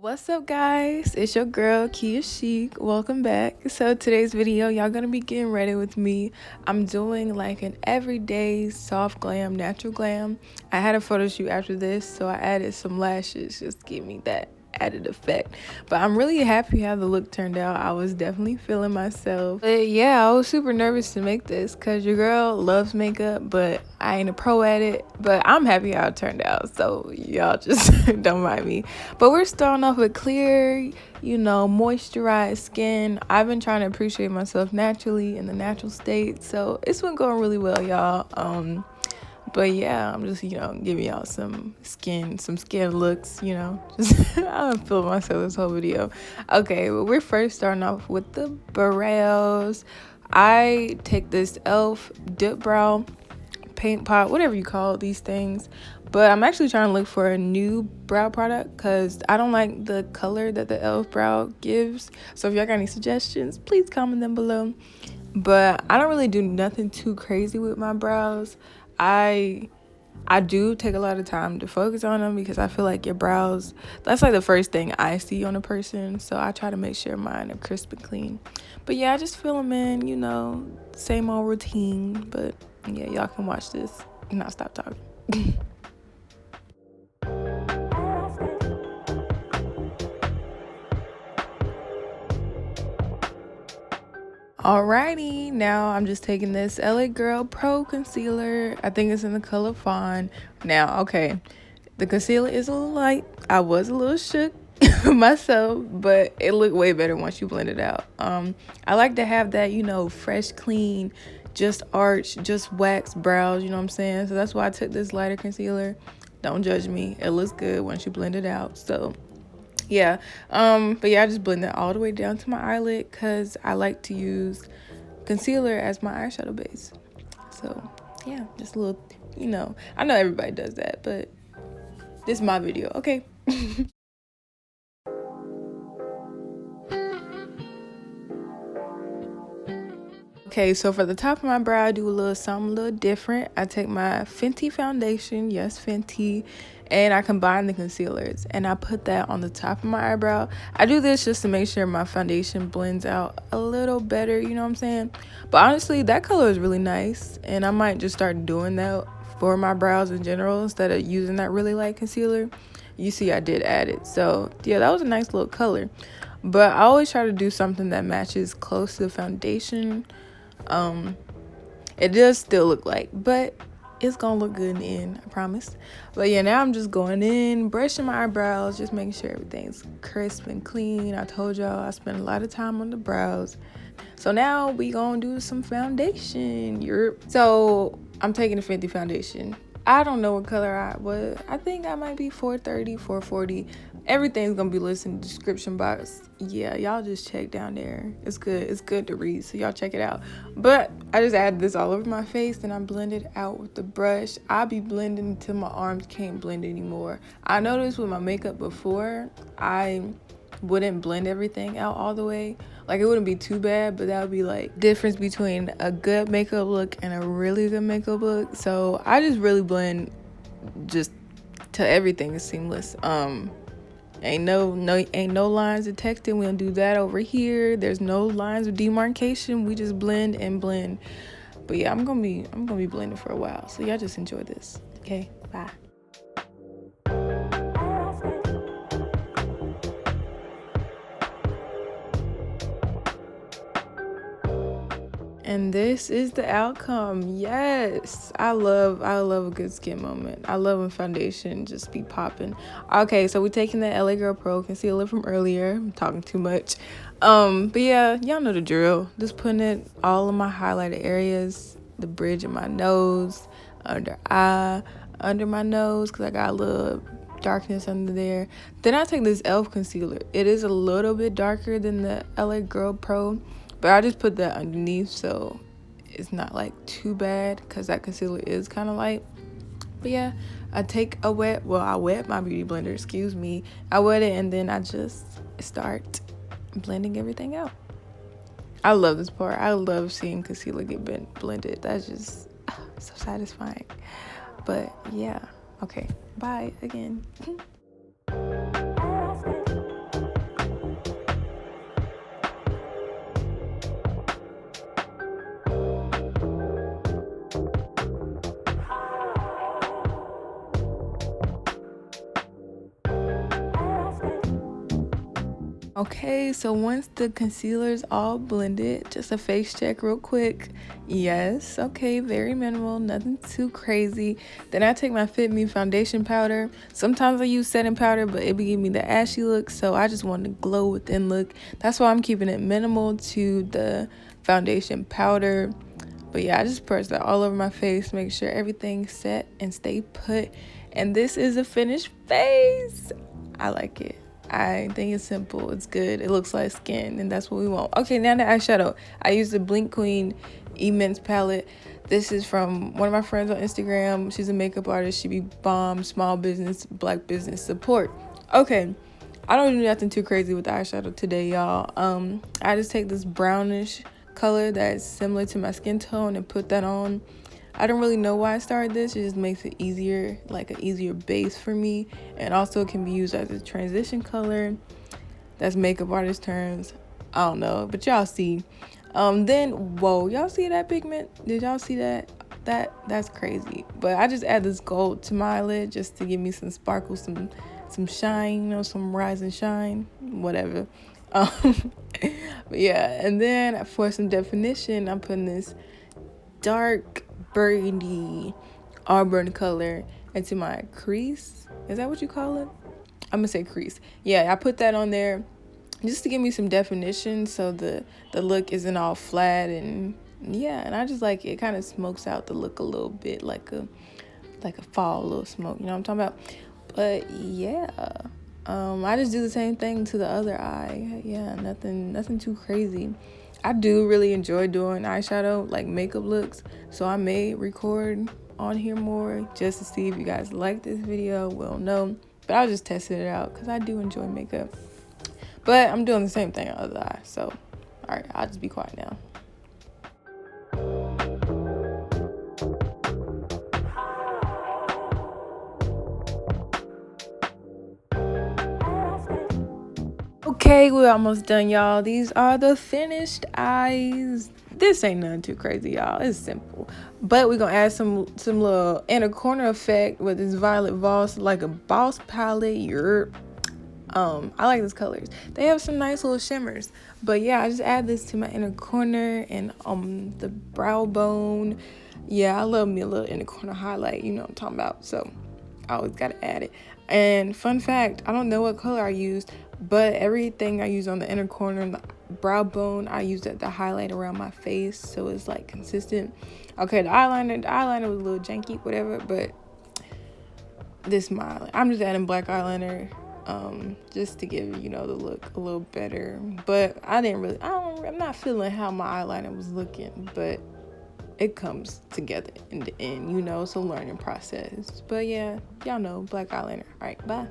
What's up, guys? It's your girl Kia Chic. Welcome back. So today's video, y'all gonna be getting ready with me. I'm doing like an everyday soft glam, natural glam. I had a photo shoot after this, so I added some lashes just to give me that added effect. But I'm really happy how the look turned out. I was definitely feeling myself. But yeah, I was super nervous to make this because your girl loves makeup, but I ain't a pro at it. But I'm happy how it turned out, so y'all just don't mind me. But we're starting off with clear, moisturized skin. I've been trying to appreciate myself naturally in the natural state, so it's been going really well, y'all. But yeah, I'm just, giving y'all some skin looks, just I'm feeling myself this whole video. Okay, but we're first starting off with the brows. I take this e.l.f. dip brow paint pot, whatever you call these things, but I'm actually trying to look for a new brow product because I don't like the color that the e.l.f. brow gives. So if y'all got any suggestions, please comment them below. But I don't really do nothing too crazy with my brows. I do take a lot of time to focus on them because I feel like your brows, that's like the first thing I see on a person. So I try to make sure mine are crisp and clean. But yeah, I just fill them in, same old routine. But yeah, y'all can watch this and not stop talking. Alrighty, now I'm just taking this LA Girl Pro Concealer. I think it's in the color Fawn. Now, okay, the concealer is a little light. I was a little shook myself, but it looked way better once you blend it out. I like to have that, fresh, clean, just arch, just wax brows, you know what I'm saying? So that's why I took this lighter concealer. Don't judge me. It looks good once you blend it out. So yeah, but yeah, I just blend it all the way down to my eyelid because I like to use concealer as my eyeshadow base. So yeah, just a little, I know everybody does that, but this is my video, okay? Okay, so for the top of my brow, I do a little something a little different. I take my Fenty foundation, yes, Fenty, and I combine the concealers, and I put that on the top of my eyebrow. I do this just to make sure my foundation blends out a little better, you know what I'm saying? But honestly, that color is really nice, and I might just start doing that for my brows in general instead of using that really light concealer. You see, I did add it, so yeah, that was a nice little color. But I always try to do something that matches close to the foundation. It does still look like, but it's gonna look good in the end, I promise. But yeah, now I'm just going in, brushing my eyebrows, just making sure everything's crisp and clean. I told y'all I spend a lot of time on the brows. So now we gonna do some foundation. So I'm taking the Fenty foundation. I don't know what color I think I might be 430, 440. Everything's gonna be listed in the description box. Yeah, y'all just check down there. It's good to read, so y'all check it out. But I just added this all over my face and I blend it out with the brush. I'll be blending until my arms can't blend anymore. I noticed with my makeup before, I wouldn't blend everything out all the way. Like, it wouldn't be too bad, but that would be like difference between a good makeup look and a really good makeup look. So I just really blend just till everything is seamless. Ain't no lines of texting. We don't do that over here. There's no lines of demarcation. We just blend and blend. But yeah, I'm gonna be blending for a while. So y'all just enjoy this. Okay, bye. And this is the outcome. Yes, I love a good skin moment. I love when foundation just be popping. Okay, so we're taking the LA Girl Pro Concealer from earlier. I'm talking too much. But yeah, y'all know the drill. Just putting it all in my highlighted areas, the bridge of my nose, under my nose, because I got a little darkness under there. Then I take this e.l.f. concealer. It is a little bit darker than the LA Girl Pro, but I just put that underneath so it's not like too bad because that concealer is kind of light. But yeah, I wet my beauty blender, excuse me. I wet it and then I just start blending everything out. I love this part. I love seeing concealer get blended. That's just so satisfying. But yeah, okay, bye again. Okay, so once the concealer's all blended, just a face check real quick. Yes, okay, very minimal, nothing too crazy. Then I take my Fit Me foundation powder. Sometimes I use setting powder, but it be giving me the ashy look, so I just want to glow within look. That's why I'm keeping it minimal to the foundation powder. But yeah, I just press that all over my face, make sure everything's set and stay put. And this is a finished face. I like it. I think it's simple, it's good, it looks like skin, and that's what we want. Okay, now the eyeshadow. I use the Blink Queen Immense palette. This is from one of my friends on Instagram. She's a makeup artist. She be bomb, small business, black business support. Okay, I don't do nothing too crazy with the eyeshadow today, y'all. I just take this brownish color that's similar to my skin tone and put that on. I don't really know why I started this. It just makes it easier, like an easier base for me. And also it can be used as a transition color. That's makeup artist terms. I don't know, but y'all see. Then, whoa, y'all see that pigment? Did y'all see that? That's crazy. But I just add this gold to my eyelid just to give me some sparkle, some shine, you know, some rise and shine, whatever. But yeah, and then for some definition, I'm putting this dark burgundy auburn color into my crease. Is that what you call it? I'm gonna say crease. Yeah, I put that on there just to give me some definition so the look isn't all flat. And yeah, and I just like it kind of smokes out the look a little bit, like a fall little smoke, you know what I'm talking about? But yeah, I just do the same thing to the other eye. Yeah, nothing too crazy. I do really enjoy doing eyeshadow, like makeup looks, so I may record on here more just to see if you guys like this video. Well, no, but I was just testing it out because I do enjoy makeup. But I'm doing the same thing on the other eye, so all right, I'll just be quiet now. Okay, we're almost done, y'all. These are the finished eyes. This ain't nothing too crazy, y'all. It's simple. But we're gonna add some little inner corner effect with this violet vosss, like a boss palette. I like these colors. They have some nice little shimmers. But yeah, I just add this to my inner corner and the brow bone. Yeah, I love me a little inner corner highlight, you know what I'm talking about. So I always gotta add it. And fun fact, I don't know what color I used, but everything I use on the inner corner and the brow bone, I used it to highlight around my face, so it's like consistent. Okay, the eyeliner was a little janky, whatever, but this my I'm just adding black eyeliner just to give, you know, the look a little better. But I'm not feeling how my eyeliner was looking, but it comes together in the end, you know. It's a learning process. But yeah, y'all know, black eyeliner. All right, bye.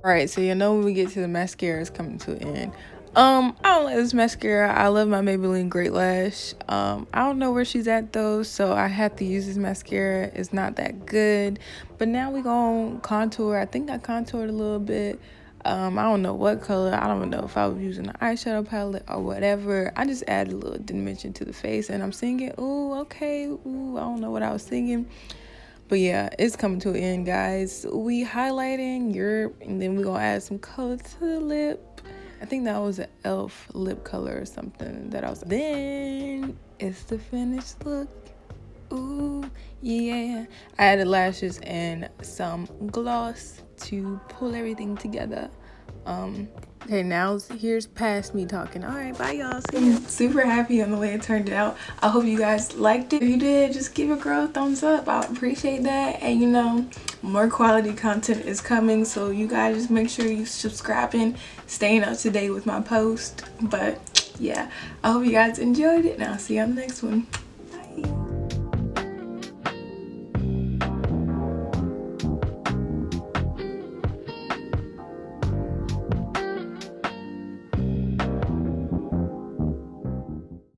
All right, so you know when we get to the mascara, it's coming to an end. I don't like this mascara. I love my Maybelline Great Lash. I don't know where she's at though, so I have to use this mascara. It's not that good. But now we gonna contour. I think I contoured a little bit. I don't know what color. I don't know if I was using an eyeshadow palette or whatever. I just added a little dimension to the face, and I'm singing. Ooh, okay. Ooh, I don't know what I was singing. But yeah, it's coming to an end, guys. We highlighting and then we're gonna add some color to the lip. I think that was an e.l.f. lip color or something that I was. Then it's the finished look. Ooh, yeah. I added lashes and some gloss to pull everything together. Okay, now here's past me talking. All right, bye y'all. I'm super happy on the way it turned out. I hope you guys liked it. If you did, just give a girl a thumbs up. I appreciate that. And you know, more quality content is coming, so you guys just make sure you subscribing, staying up to date with my post. But yeah, I hope you guys enjoyed it, and I'll see you on the next one.